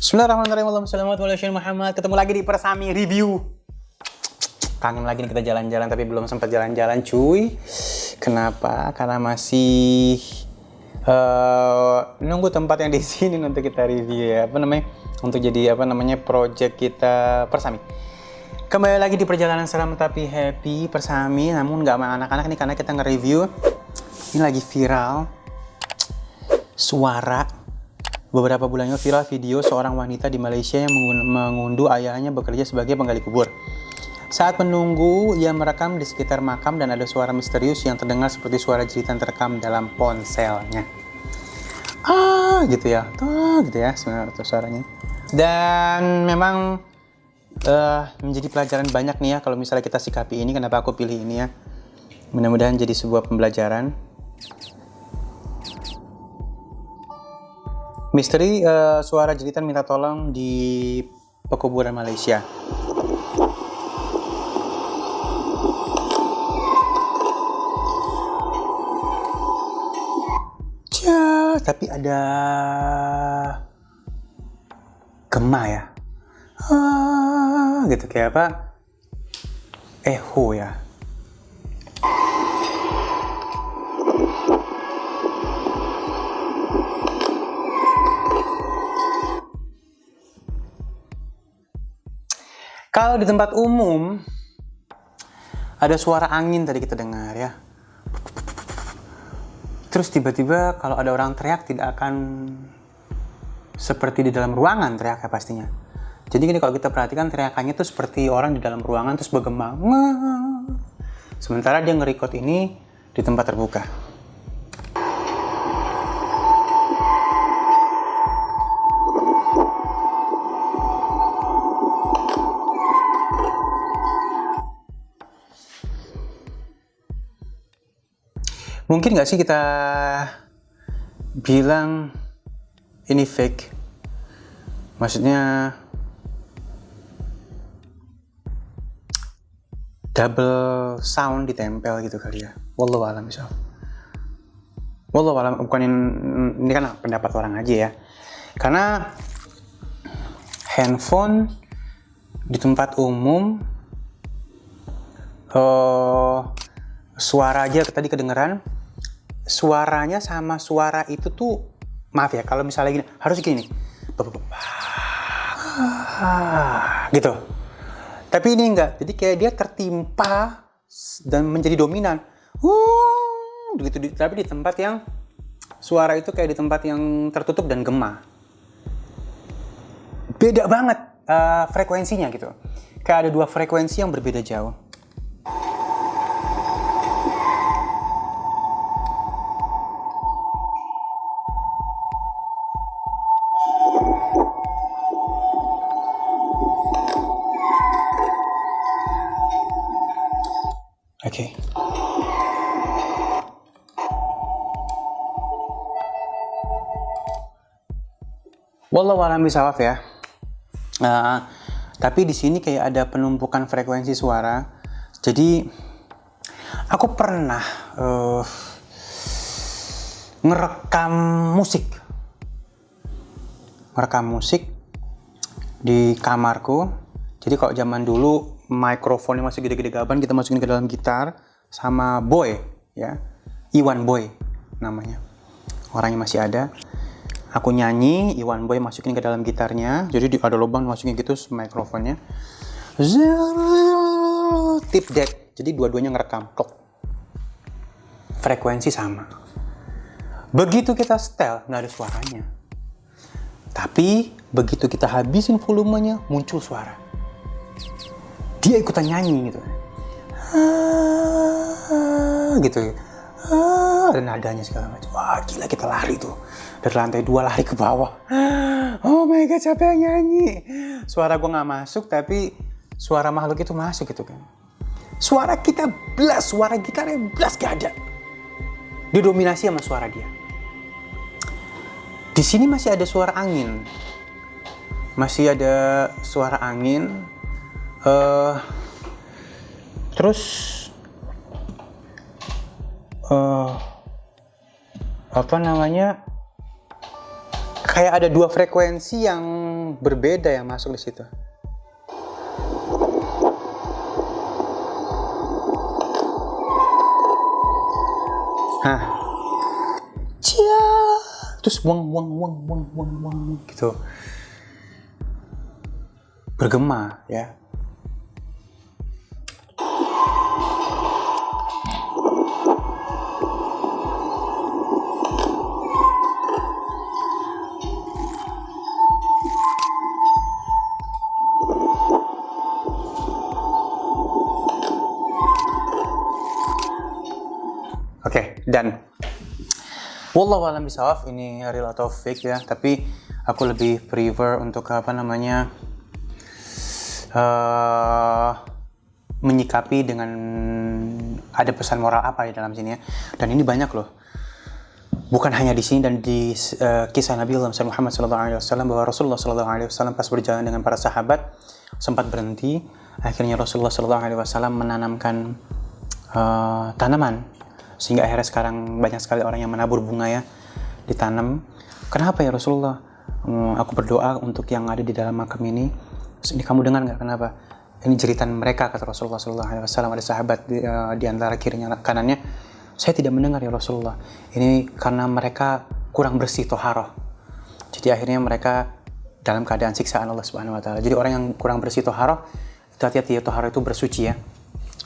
Bismillahirrahmanirrahim. Assalamualaikum warahmatullahi wabarakatuh. Ketemu lagi di Persami Review. Kangen lagi nih kita jalan-jalan, tapi belum sempat jalan-jalan cuy. Kenapa? Karena masih nunggu tempat yang di sini untuk kita review ya. Untuk jadi project kita Persami. Kembali lagi di perjalanan seram tapi happy Persami, namun nggak sama anak-anak nih karena kita nge-review. Ini lagi viral suara. Beberapa bulan lalu viral video seorang wanita di Malaysia yang mengunduh ayahnya bekerja sebagai penggali kubur. Saat menunggu, ia merekam di sekitar makam dan ada suara misterius yang terdengar seperti suara jeritan terekam dalam ponselnya. Gitu ya sebenarnya itu suaranya. Dan memang menjadi pelajaran banyak nih ya kalau misalnya kita sikapi ini. Kenapa aku pilih ini ya? Mudah-mudahan jadi sebuah pembelajaran. Misteri suara jeritan minta tolong di pekuburan Malaysia. Tapi ada gema ya. Gitu kayak apa? Echo ya. Kalau di tempat umum ada suara angin tadi kita dengar ya. Terus tiba-tiba kalau ada orang teriak tidak akan seperti di dalam ruangan teriaknya pastinya. Jadi gini, kalau kita perhatikan teriakannya tuh seperti orang di dalam ruangan terus bergema. Sementara dia nge-record ini di tempat terbuka. Mungkin nggak sih kita bilang ini fake? Maksudnya double sound ditempel gitu kali ya. Wallahu a'lam misal. Wallahu a'lam, bukan ini kan pendapat orang aja ya. Karena handphone di tempat umum suara aja tadi kedengeran. Suaranya sama suara itu tuh, maaf ya kalau misalnya gini, harus gini gitu. Tapi ini enggak, jadi kayak dia tertimpa dan menjadi dominan gitu. Tapi di tempat yang suara itu kayak di tempat yang tertutup dan gema, beda banget frekuensinya gitu. Kayak ada dua frekuensi yang berbeda jauh. Oke. Wallahu a'lam bishawab ya. Tapi di sini kayak ada penumpukan frekuensi suara. Jadi aku pernah ngerekam musik di kamarku. Jadi kalau zaman dulu mikrofonnya masih gede-gede gaban, kita masukin ke dalam gitar sama Boy ya, Iwan Boy namanya, orangnya masih ada. Aku nyanyi, Iwan Boy masukin ke dalam gitarnya, jadi ada lubang masukin gitu mikrofonnya, tip deck, jadi dua-duanya ngerekam, frekuensi sama. Begitu kita setel nggak ada suaranya, tapi begitu kita habisin volumenya muncul suara. Dia ikutan nyanyi gitu. Gitu. Ada nadanya segala macam. Wah, gila, kita lari tuh. Dari lantai 2 lari ke bawah. Oh my god, siapa yang nyanyi? Suara gue gak masuk, tapi suara makhluk itu masuk gitu kan. Suara kita blas, suara gitarnya blas gak ada. Didominasi sama suara dia. Di sini masih ada suara angin. Terus kayak ada dua frekuensi yang berbeda yang masuk di situ. Hah. Cia. Terus wang gitu. Bergema ya. Oke, dan wallahu a'lam bishawab, ini real atau fake ya, tapi aku lebih prefer untuk menyikapi dengan ada pesan moral apa di dalam sini ya. Dan ini banyak loh. Bukan hanya di sini dan di kisah Nabi Muhammad SAW, bahwa Rasulullah SAW pas berjalan dengan para sahabat sempat berhenti. Akhirnya Rasulullah SAW menanamkan tanaman, sehingga akhirnya sekarang banyak sekali orang yang menabur bunga ya, ditanam. Kenapa ya Rasulullah? Aku berdoa untuk yang ada di dalam makam ini. Ini kamu dengar nggak kenapa? Ini jeritan mereka, kata Rasulullah SAW. Ada sahabat di antara kirinya kanannya. Saya tidak mendengar ya Rasulullah. Ini karena mereka kurang bersih toharoh. Jadi akhirnya mereka dalam keadaan siksaan Allah Subhanahu Wa Taala. Jadi orang yang kurang bersih toharoh, itu hati-hati ya, toharoh itu bersuci ya.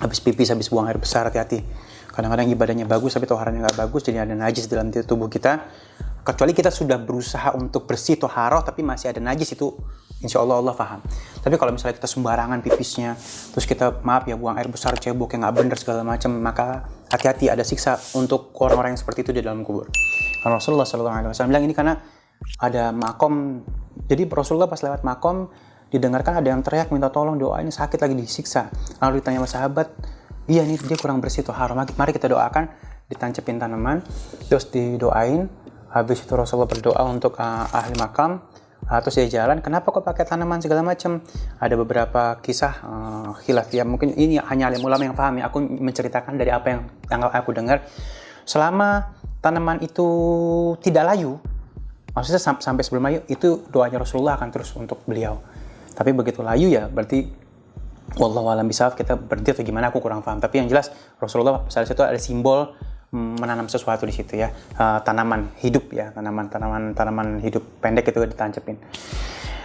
Habis pipis, habis buang air besar, hati-hati. Kadang-kadang ibadahnya bagus tapi toharohnya nggak bagus, jadi ada najis dalam tubuh kita. Kecuali kita sudah berusaha untuk bersih toharoh tapi masih ada najis, itu insya Allah Allah paham. Tapi kalau misalnya kita sembarangan pipisnya, terus kita maaf ya buang air besar, cebok yang nggak benar segala macam, maka hati-hati, ada siksa untuk orang-orang yang seperti itu di dalam kubur. Karena Rasulullah SAW bilang ini karena ada makom. Jadi Rasulullah pas lewat makom didengarkan ada yang teriak minta tolong, doain, sakit lagi disiksa. Lalu ditanya sama sahabat, iya nih dia kurang bersih toharoh, mari kita doakan. Ditancepin tanaman, terus didoain. Habis itu Rasulullah berdoa untuk ahli makam. Terus dia jalan, kenapa kok pakai tanaman segala macam? Ada beberapa kisah khilaf ya, mungkin ini hanya alim ulama yang paham ya. Aku menceritakan dari apa yang aku dengar. Selama tanaman itu tidak layu, maksudnya sampai sebelum layu, itu doanya Rasulullah akan terus untuk beliau. Tapi begitu layu ya berarti wallahu a'lam bishawab, kita berhenti atau gimana aku kurang paham. Tapi yang jelas Rasulullah salah satu ada simbol menanam sesuatu di situ ya, tanaman hidup ya, tanaman hidup pendek itu ditancepin.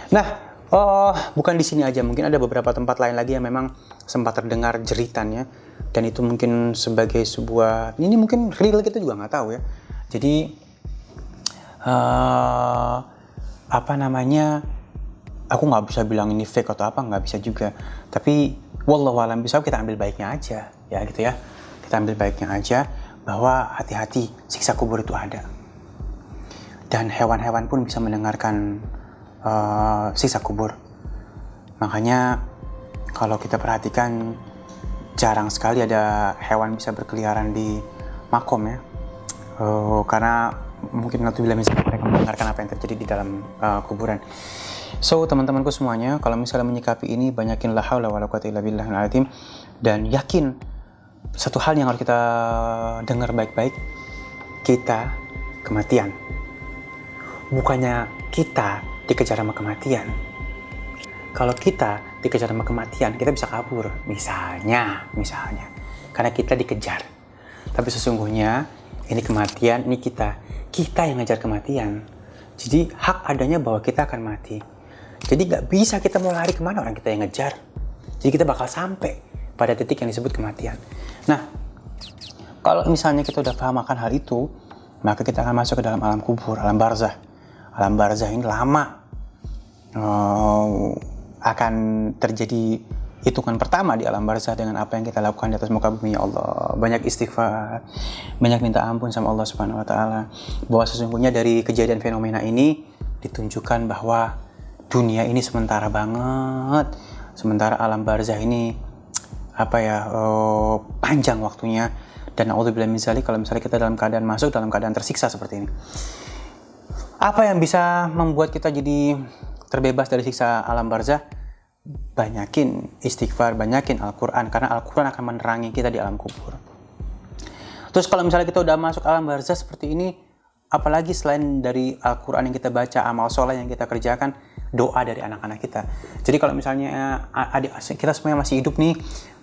Nah, bukan di sini aja, mungkin ada beberapa tempat lain lagi yang memang sempat terdengar jeritannya, dan itu mungkin sebagai sebuah, ini mungkin real, kita juga nggak tahu ya. Jadi aku nggak bisa bilang ini fake atau apa, nggak bisa juga. Tapi wallahu a'lam bishawab, kita ambil baiknya aja ya gitu ya. Kita ambil baiknya aja bahwa hati-hati, siksa kubur itu ada. Dan hewan-hewan pun bisa mendengarkan siksa kubur. Makanya kalau kita perhatikan jarang sekali ada hewan bisa berkeliaran di makom ya. Karena mungkin bila misalnya mereka mendengarkan apa yang terjadi di dalam kuburan. So teman-temanku semuanya, kalau misalnya menyikapi ini, banyakin la haula wala quwwata illa billahil azim, dan yakin satu hal yang harus kita dengar baik-baik, kita kematian. Bukannya kita dikejar sama kematian. Kalau kita dikejar sama kematian, kita bisa kabur, misalnya, karena kita dikejar. Tapi sesungguhnya ini kematian, ini kita yang ngejar kematian. Jadi hak adanya bahwa kita akan mati. Jadi gak bisa kita mau lari kemana, orang kita yang ngejar. Jadi kita bakal sampai pada titik yang disebut kematian. Nah, kalau misalnya kita udah paham akan hal itu, maka kita akan masuk ke dalam alam kubur, alam barzah. Alam barzah ini lama akan terjadi hitungan pertama di alam barzah dengan apa yang kita lakukan di atas muka bumi. Ya Allah, banyak istighfar, banyak minta ampun sama Allah Subhanahu Wa Taala, bahwa sesungguhnya dari kejadian fenomena ini ditunjukkan bahwa dunia ini sementara banget, sementara alam barzah ini panjang waktunya. Dan na'udzubillah min dzalik, kalau misalnya kita dalam keadaan tersiksa seperti ini, apa yang bisa membuat kita jadi terbebas dari siksa alam barzah? Banyakin istighfar, banyakin Al-Quran, karena Al-Quran akan menerangi kita di alam kubur. Terus kalau misalnya kita udah masuk alam barzah seperti ini, apalagi selain dari Al-Quran yang kita baca, amal soleh yang kita kerjakan, doa dari anak-anak kita. Jadi kalau misalnya adik kita semua yang masih hidup nih,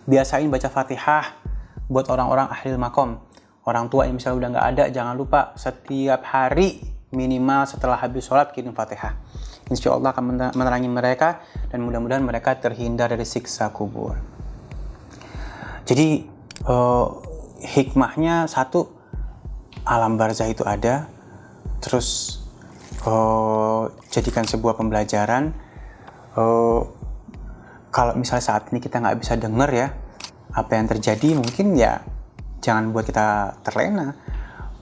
biasain baca Fatihah buat orang-orang ahlil makom. Orang tua yang misalnya udah nggak ada, jangan lupa setiap hari minimal setelah habis sholat kirim Fatihah. Insya Allah akan menerangi mereka dan mudah-mudahan mereka terhindar dari siksa kubur. Jadi hikmahnya satu, alam barzah itu ada, terus jadikan sebuah pembelajaran. Kalau misalnya saat ini kita nggak bisa dengar ya apa yang terjadi, mungkin ya jangan buat kita terlena.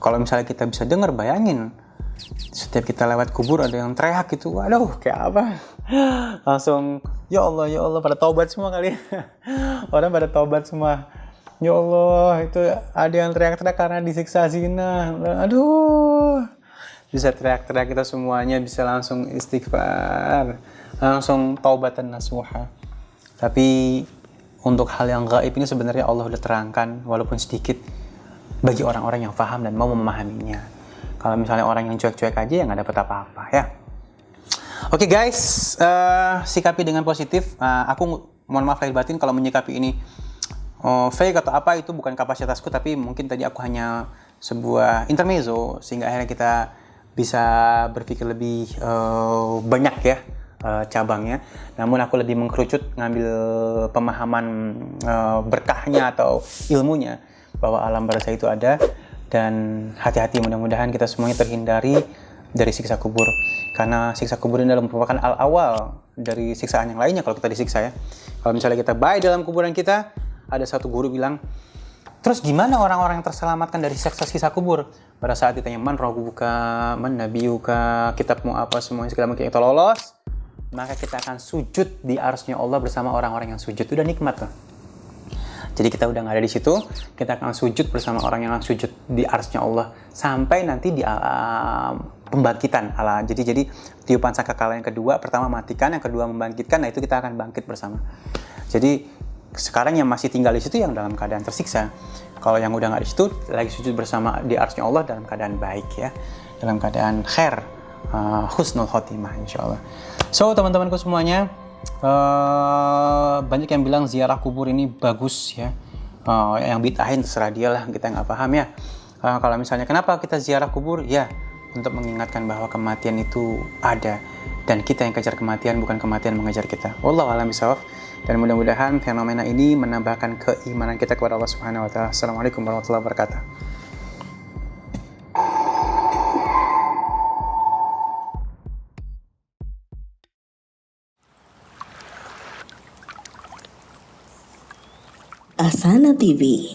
Kalau misalnya kita bisa dengar, bayangin setiap kita lewat kubur ada yang teriak gitu, waduh kayak apa, langsung ya Allah pada taubat semua kali. Orang pada taubat semua, ya Allah itu ada yang teriak-teriak karena disiksa zina, aduh, bisa teriak-teriak, kita semuanya bisa langsung istighfar, langsung taubatan nasuha. Tapi untuk hal yang gaib ini sebenarnya Allah udah terangkan walaupun sedikit bagi orang-orang yang paham dan mau memahaminya. Kalau misalnya orang yang cuek-cuek aja ya nggak dapat apa-apa ya. Oke guys, sikapi dengan positif. Aku mohon maaf lahir batin kalau menyikapi ini fake atau apa, itu bukan kapasitasku, tapi mungkin tadi aku hanya sebuah intermezzo sehingga akhirnya kita bisa berpikir lebih banyak ya cabangnya. Namun aku lebih mengkerucut ngambil pemahaman berkahnya atau ilmunya bahwa alam barzah itu ada. Dan hati-hati, mudah-mudahan kita semuanya terhindari dari siksa kubur. Karena siksa kubur ini adalah merupakan awal dari siksaan yang lainnya kalau kita disiksa ya. Kalau misalnya kita baik dalam kuburan kita, ada satu guru bilang, terus gimana orang-orang yang terselamatkan dari siksa kubur? Pada saat ditanya, man rabbuka, man nabiyuka, kitabmu apa, semuanya segala mungkin kita lolos, maka kita akan sujud di arsy Allah bersama orang-orang yang sujud. Udah nikmat tuh. Jadi kita udah nggak ada di situ, kita akan sujud bersama orang yang sujud di arsy Allah sampai nanti di pembangkitan. Jadi tiupan sangkakala yang kedua, pertama matikan, yang kedua membangkitkan. Nah itu kita akan bangkit bersama. Jadi sekarang yang masih tinggal di situ yang dalam keadaan tersiksa. Kalau yang udah nggak di situ, lagi sujud bersama di arsy Allah dalam keadaan baik ya, dalam keadaan khair, husnul khotimah insyaallah. So teman-temanku semuanya, banyak yang bilang ziarah kubur ini bagus ya, yang bid'ahin terserah dia lah, kita nggak paham ya. Kalau misalnya kenapa kita ziarah kubur ya, untuk mengingatkan bahwa kematian itu ada dan kita yang kejar kematian, bukan kematian mengejar kita. Wallahu a'lam bishawab. Dan mudah-mudahan fenomena ini menambahkan keimanan kita kepada Allah Subhanahu wa taala. Assalamualaikum warahmatullahi wabarakatuh. Asana TV.